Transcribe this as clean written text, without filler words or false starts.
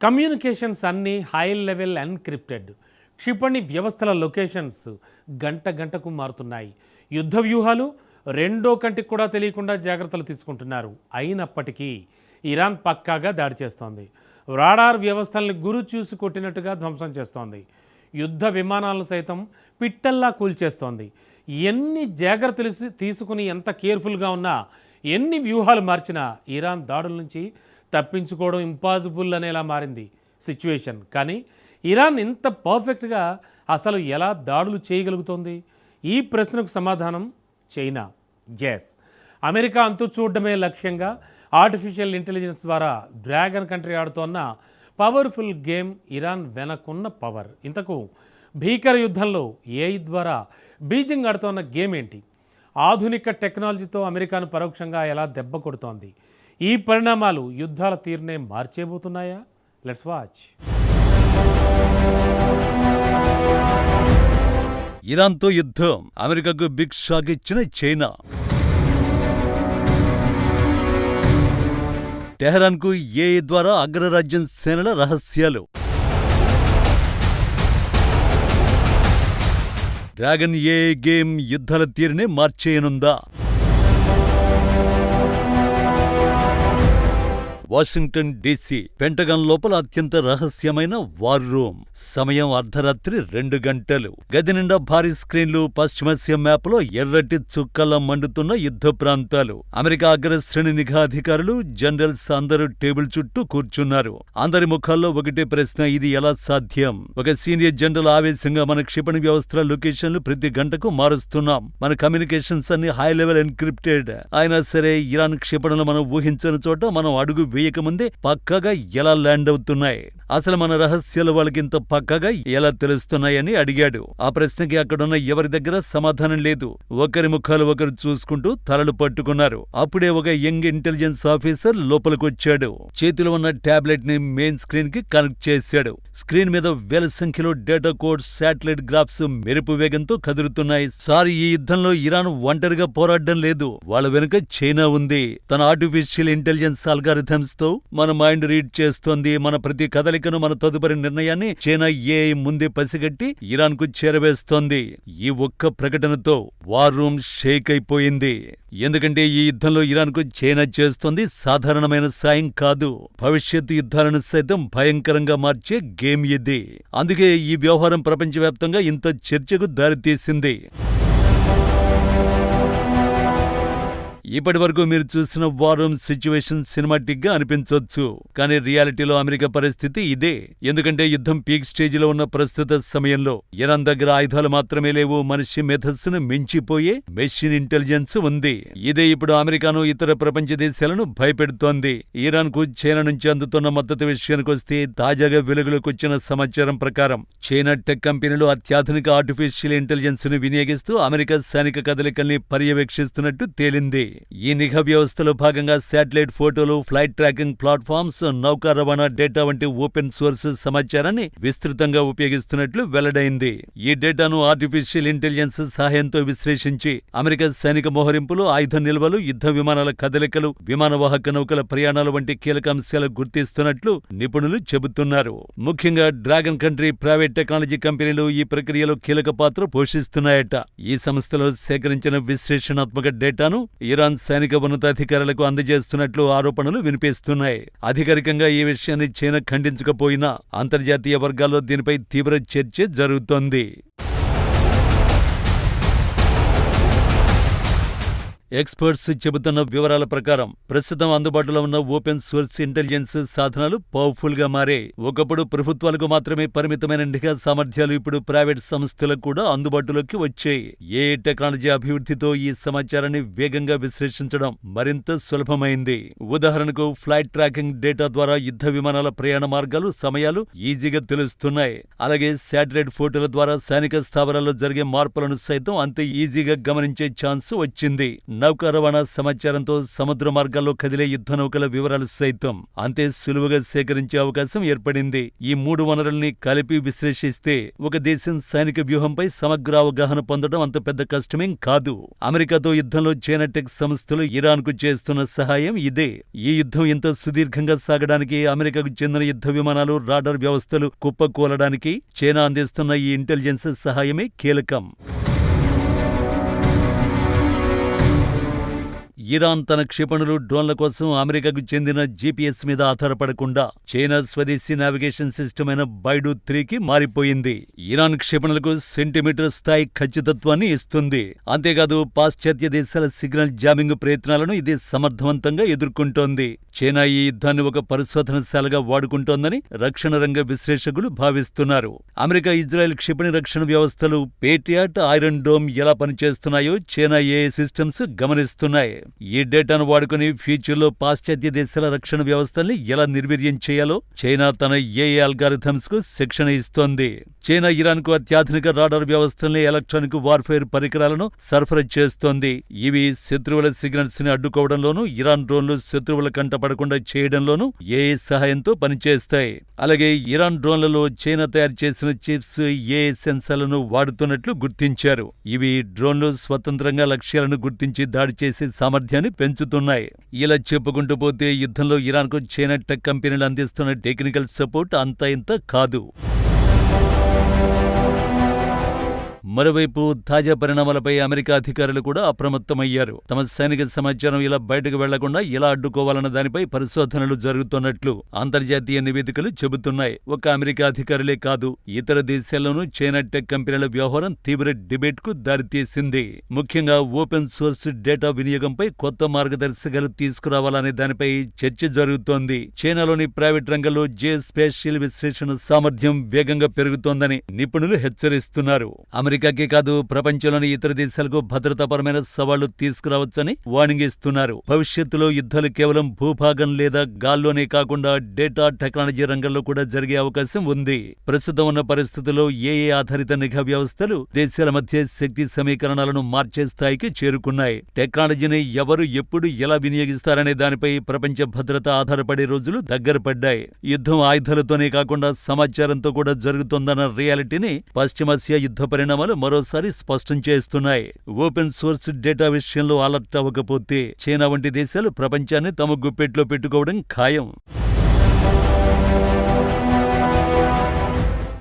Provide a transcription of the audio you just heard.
Communications అన్నీ high level encrypted. క్షిపణి వ్యవస్థల లొకేషన్స్ గంటకు మారుతున్నాయి. యుద్ధ వ్యూహాలు రెండో కంటికి కూడా తెలియకుండా జాగ్రత్తలు తీసుకుంటున్నారు. అయినప్పటికీ ఇరాన్ పక్కాగా దాడి చేస్తోంది. రాడార్ వ్యవస్థల్ని గురి చూసి కొట్టినట్టుగా ధ్వంసం చేస్తోంది. యుద్ధ విమానాలను సైతం పిట్టల్లా కూల్చేస్తోంది. ఎన్ని జాగ్రత్తలు తీసుకుని ఎంత కేర్ఫుల్గా ఉన్నా, ఎన్ని వ్యూహాలు మార్చినా ఇరాన్ దాడుల నుంచి తప్పించుకోవడం ఇంపాసిబుల్ అనేలా మారింది సిచ్యువేషన్. కానీ ఇరాన్ ఇంత పర్ఫెక్ట్గా అసలు ఎలా దాడులు చేయగలుగుతోంది? ఈ ప్రశ్నకు సమాధానం చైనా. ఎస్, అమెరికా అంతు చూడడమే లక్ష్యంగా ఆర్టిఫిషియల్ ఇంటెలిజెన్స్ ద్వారా డ్రాగన్ కంట్రీ ఆడుతోన్న పవర్ఫుల్ గేమ్ ఇరాన్ వెనకున్న పవర్. ఇంతకు భీకర యుద్ధంలో ఏఐ ద్వారా బీజింగ్ ఆడుతోన్న గేమ్ ఏంటి? ఆధునిక టెక్నాలజీతో అమెరికాను పరోక్షంగా ఎలా దెబ్బ కొడుతోంది? ఈ పరిణామాలు యుద్ధాల తీరునే మార్చేబోతున్నాయా? Let's watch. ఇరాన్తో యుద్ధం, అమెరికాకు బిగ్ షాక్ ఇచ్చిన చైనా. టెహరాన్కు ఏఐ ద్వారా అగ్రరాజ్యం సేనల రహస్యాలు. డ్రాగన్ ఏఐ గేమ్ యుద్ధాల తీరునే మార్చేయనుందా? వాషింగ్టన్ డీసీ పెంటగాన్ లోపల అత్యంత రహస్యమైన వార్ రూమ్. సమయం అర్ధరాత్రి 2 గంటలు. గది నిండా భారీ స్క్రీన్లు, పశ్చిమాసియా మ్యాప్లో ఎర్రటి చుక్కలా మండుతున్న యుద్ధ ప్రాంతాలు. అమెరికా అగ్రశ్రేణి నిఘా అధికారులు, జనరల్స్ అందరూ టేబుల్ చుట్టూ కూర్చున్నారు. అందరి ముఖాల్లో ఒకటే ప్రశ్న: ఇది ఎలా సాధ్యం? ఒక సీనియర్ జనరల్ ఆవేశంగా, మన క్షిపణి వ్యవస్థల లొకేషన్లు ప్రతి గంటకు మారుస్తున్నాం, మన కమ్యూనికేషన్స్ అన్ని హై లెవెల్ ఎన్క్రిప్టెడ్. అయినా సరే ఇరాన్ క్షిపణులు మనం ఊహించని చోట మనం అడుగు వేయకముందే పక్కాగా ఎలా ల్యాండ్ అవుతున్నాయి? అసలు మన రహస్యాలు వాళ్ళకింత పక్కాగా ఎలా తెలుస్తున్నాయని అడిగాడు. ఆ ప్రశ్నకి అక్కడున్న ఎవరి దగ్గర సమాధానం లేదు. ఒకరి ముఖాలు ఒకరు చూసుకుంటూ తలలు పట్టుకున్నారు. అప్పుడే ఒక యంగ్ ఇంటెలిజెన్స్ ఆఫీసర్ లోపలికొచ్చాడు. చేతిలో ఉన్న టాబ్లెట్ ని మెయిన్ స్క్రీన్ కి కనెక్ట్ చేశాడు. స్క్రీన్ మీద వేల సంఖ్యలో డేటా కోడ్స్, శాటిలైట్ గ్రాఫ్స్ మెరుపు వేగంతో కదులుతున్నాయి. సారీ, ఈ యుద్ధంలో ఇరాన్ ఒంటరిగా పోరాడడం లేదు, వాళ్ళ వెనుక చైనా ఉంది. తన ఆర్టిఫిషియల్ ఇంటెలిజెన్స్ అల్గారిథమ్స్ తో మన మైండ్ రీడ్ చేస్తోంది. మన ప్రతి కదలికను, మన తదుపరి నిర్ణయాన్ని చైనా ఏఐ ముందే పసిగట్టి ఇరాన్ కు చేరవేస్తోంది. ఈ ఒక్క ప్రకటనతో వార్ రూమ్ షేక్ అయిపోయింది. ఎందుకంటే ఈ యుద్ధంలో ఇరాన్ కు చైనా చేస్తోంది సాధారణమైన సాయం కాదు, భవిష్యత్తు యుద్ధాలను సైతం భయంకరంగా మార్చే గేమ్ ఇది. అందుకే ఈ వ్యవహారం ప్రపంచవ్యాప్తంగా ఇంత చర్చకు దారితీసింది. ఇప్పటి వరకు మీరు చూసిన వార్ రూమ్ సిచ్యువేషన్ సినిమాటిక్ గా అనిపించొచ్చు, కానీ రియాలిటీలో అమెరికా పరిస్థితి ఇదే. ఎందుకంటే యుద్ధం పీక్ స్టేజిలో ఉన్న ప్రస్తుత సమయంలో ఇరాన్ దగ్గర ఆయుధాలు మాత్రమే లేవు, మనిషి మెథడ్స్ను మించిపోయే మెషిన్ ఇంటెలిజెన్స్ ఉంది. ఇదే ఇప్పుడు అమెరికాను, ఇతర ప్రపంచ దేశాలను భయపెడుతోంది. ఇరాన్ కు చైనా నుంచి అందుతున్న మద్దతు విషయానికొస్తే తాజాగా వెలుగులోకి వచ్చిన సమాచారం ప్రకారం చైనా టెక్ కంపెనీలు అత్యాధునిక ఆర్టిఫిషియల్ ఇంటెలిజెన్స్ ను వినియోగిస్తూ అమెరికా సైనిక కదలికల్ని పర్యవేక్షిస్తున్నట్టు తేలింది. ఈ నిఘా వ్యవస్థలో భాగంగా శాటిలైట్ ఫోటోలు, ఫ్లైట్ ట్రాకింగ్ ప్లాట్ఫామ్స్, నౌకా రవాణా డేటా వంటి ఓపెన్ సోర్స్ సమాచారాన్ని విస్తృతంగా ఉపయోగిస్తున్నట్లు వెల్లడైంది. ఈ డేటాను ఆర్టిఫిషియల్ ఇంటెలిజెన్స్ సహాయంతో విశ్లేషించి అమెరికా సైనిక మోహరింపులు, ఆయుధ నిల్వలు, యుద్ధ విమానాల కదలికలు, విమానవాహక నౌకల ప్రయాణాలు వంటి కీలక అంశాలు గుర్తిస్తున్నట్లు నిపుణులు చెబుతున్నారు. ముఖ్యంగా డ్రాగన్ కంట్రీ ప్రైవేట్ టెక్నాలజీ కంపెనీలు ఈ ప్రక్రియలో కీలక పాత్ర పోషిస్తున్నాయట. ఈ సంస్థలో సేకరించిన విశ్లేషణాత్మక డేటాను ఇరాన్ సైనిక ఉన్నతాధికారులకు అందజేస్తున్నట్లు ఆరోపణలు వినిపిస్తున్నాయి. అధికారికంగా ఈ విషయాన్ని చైనా ఖండించకపోయినా అంతర్జాతీయ వర్గాల్లో దీనిపై తీవ్ర చర్చ జరుగుతోంది. ఎక్స్పర్ట్స్ చెబుతున్న వివరాల ప్రకారం ప్రస్తుతం అందుబాటులో ఉన్న ఓపెన్ సోర్స్ ఇంటెలిజెన్స్ సాధనాలు పవర్ఫుల్ గా మారాయి. ఒకప్పుడు ప్రభుత్వాలకు మాత్రమే పరిమితమైన నిఘా సామర్థ్యాలు ఇప్పుడు ప్రైవేట్ సంస్థలకు కూడా అందుబాటులోకి వచ్చాయి. ఏ టెక్నాలజీ అభివృద్ధితో ఈ సమాచారాన్ని వేగంగా విశ్లేషించడం మరింత సులభమైంది. ఉదాహరణకు ఫ్లైట్ ట్రాకింగ్ డేటా ద్వారా యుద్ధ విమానాల ప్రయాణ మార్గాలు, సమయాలు ఈజీగా తెలుస్తున్నాయి. అలాగే శాటిలైట్ ఫోటోల ద్వారా సైనిక స్థావరాల్లో జరిగే మార్పులను సైతం అంతే ఈజీగా గమనించే ఛాన్స్ వచ్చింది. నౌకా రవాణా సమాచారంతో సముద్ర మార్గాల్లో కదిలే యుద్ధ నౌకల వివరాలు సైతం అంతే సులువుగా సేకరించే అవకాశం ఏర్పడింది. ఈ 3 వనరుల్ని కలిపి విశ్లేషిస్తే ఒక దేశం సైనిక వ్యూహంపై సమగ్ర అవగాహన పొందడం అంత పెద్ద కష్టమేం కాదు. అమెరికాతో యుద్ధంలో చైనా టెక్ సంస్థలు ఇరాన్కు చేస్తున్న సహాయం ఇదే. ఈ యుద్ధం ఇంత సుదీర్ఘంగా సాగడానికి అమెరికాకు చెందిన యుద్ధ విమానాలు, రాడార్ వ్యవస్థలు కుప్పకూలడానికి చైనా అందిస్తున్న ఈ ఇంటెలిజెన్స్ సహాయమే కీలకం. ఇరాన్ తన క్షిపణులు, డ్రోన్ల కోసం అమెరికాకు చెందిన జీపీఎస్ మీద ఆధారపడకుండా చైనా స్వదేశీ నావిగేషన్ సిస్టమ్ అయిన బైడు 3కి మారిపోయింది. ఇరాన్ క్షిపణులకు సెంటీమీటర్ స్థాయి ఖచ్చితత్వాన్ని ఇస్తుంది. అంతేకాదు పాశ్చాత్య దేశాల సిగ్నల్ జామింగ్ ప్రయత్నాలను ఇది సమర్థవంతంగా ఎదుర్కొంటోంది. చైనా ఈ యుద్ధాన్ని ఒక పరిశోధనశాలగా వాడుకుంటోందని రక్షణ రంగ విశ్లేషకులు భావిస్తున్నారు. అమెరికా, ఇజ్రాయెల్ క్షిపణి రక్షణ వ్యవస్థలు పేట్రియాట్, ఐరన్ డోమ్ ఎలా పనిచేస్తున్నాయో చైనా ఏఐ సిస్టమ్స్ గమనిస్తున్నాయి. ఈ డేటాను వాడుకుని ఫ్యూచర్లో పాశ్చాత్య దేశాల రక్షణ వ్యవస్థల్ని ఎలా నిర్వీర్యం చేయాలో చైనా తన ఏఐ అల్గారిథమ్స్ కు శిక్షణ ఇస్తోంది. చైనా ఇరాన్కు అత్యాధునిక రాడార్ వ్యవస్థల్ని, ఎలక్ట్రానిక్ వార్ఫేర్ పరికరాలను సరఫరా చేస్తోంది. ఇవి శత్రువుల సిగ్నల్స్ ని అడ్డుకోవడంలోనూ, ఇరాన్ డ్రోన్లు శత్రువుల కంట పడకుండా చేయడంలోనూ ఏఐ సహాయంతో పనిచేస్తాయి. అలాగే ఇరాన్ డ్రోన్లలో చైనా తయారు చేసిన చిప్స్, ఏఐ సెన్సార్లను వాడుతున్నట్లు గుర్తించారు. ఇవి డ్రోన్లు స్వతంత్రంగా లక్ష్యాలను గుర్తించి దాడి చేసే సామర్థ్యాన్ని పెంచుతున్నాయి. ఇలా చెప్పుకుంటూ పోతే యుద్ధంలో ఇరాన్కు చైనా టెక్ కంపెనీలు అందిస్తున్న టెక్నికల్ సపోర్ట్ అంతా ఇంత కాదు. మరోవైపు తాజా పరిణామాలపై అమెరికా అధికారులు కూడా అప్రమత్తమయ్యారు. తమ సైనిక సమాచారం ఇలా బయటకు వెళ్లకుండా ఎలా అడ్డుకోవాలన్న దానిపై పరిశోధనలు జరుగుతున్నట్లు అంతర్జాతీయ నివేదికలు చెబుతున్నాయి. ఒక అమెరికా అధికారులే కాదు, ఇతర దేశాల్లోనూ చైనా టెక్ కంపెనీల వ్యవహారం తీవ్ర డిబేట్ కు దారితీసింది. ముఖ్యంగా ఓపెన్ సోర్స్ డేటా వినియోగంపై కొత్త మార్గదర్శకాలు తీసుకురావాలనే దానిపై చర్చ జరుగుతోంది. చైనాలోని ప్రైవేట్ రంగంలో స్పేషియల్ విశ్లేషణ సామర్థ్యం వేగంగా పెరుగుతోందని నిపుణులు హెచ్చరిస్తున్నారు. అమెరికాకే కాదు, ప్రపంచంలోని ఇతర దేశాలకు భద్రతాపరమైన సవాళ్లు తీసుకురావచ్చని వార్నింగ్ ఇస్తున్నారు. భవిష్యత్తులో యుద్ధాలు కేవలం భూభాగం లేదా గాల్లోనే కాకుండా డేటా టెక్నాలజీ రంగంలో కూడా జరిగే అవకాశం ఉంది. ప్రస్తుతం ఉన్న పరిస్థితుల్లో ఏఐ ఆధారిత నిఘా వ్యవస్థలు దేశాల మధ్య శక్తి సమీకరణాలను మార్చే స్థాయికి చేరుకున్నాయి. టెక్నాలజీని ఎవరు ఎప్పుడు ఎలా వినియోగిస్తారనే దానిపై ప్రపంచ భద్రత ఆధారపడే రోజులు దగ్గర పడ్డాయి. యుద్ధం ఆయుధాలతోనే కాకుండా సమాచారంతో కూడా జరుగుతోందన్న రియాలిటీని పశ్చిమాసియా యుద్ధ పరిణామాలు మరోసారి స్పష్టం చేస్తున్నాయి. ఓపెన్ సోర్స్ డేటా విషయంలో అలర్ట్ అవ్వకపోతే చైనా వంటి దేశాలు ప్రపంచాన్ని తమ గుప్పెట్లో పెట్టుకోవడం ఖాయం.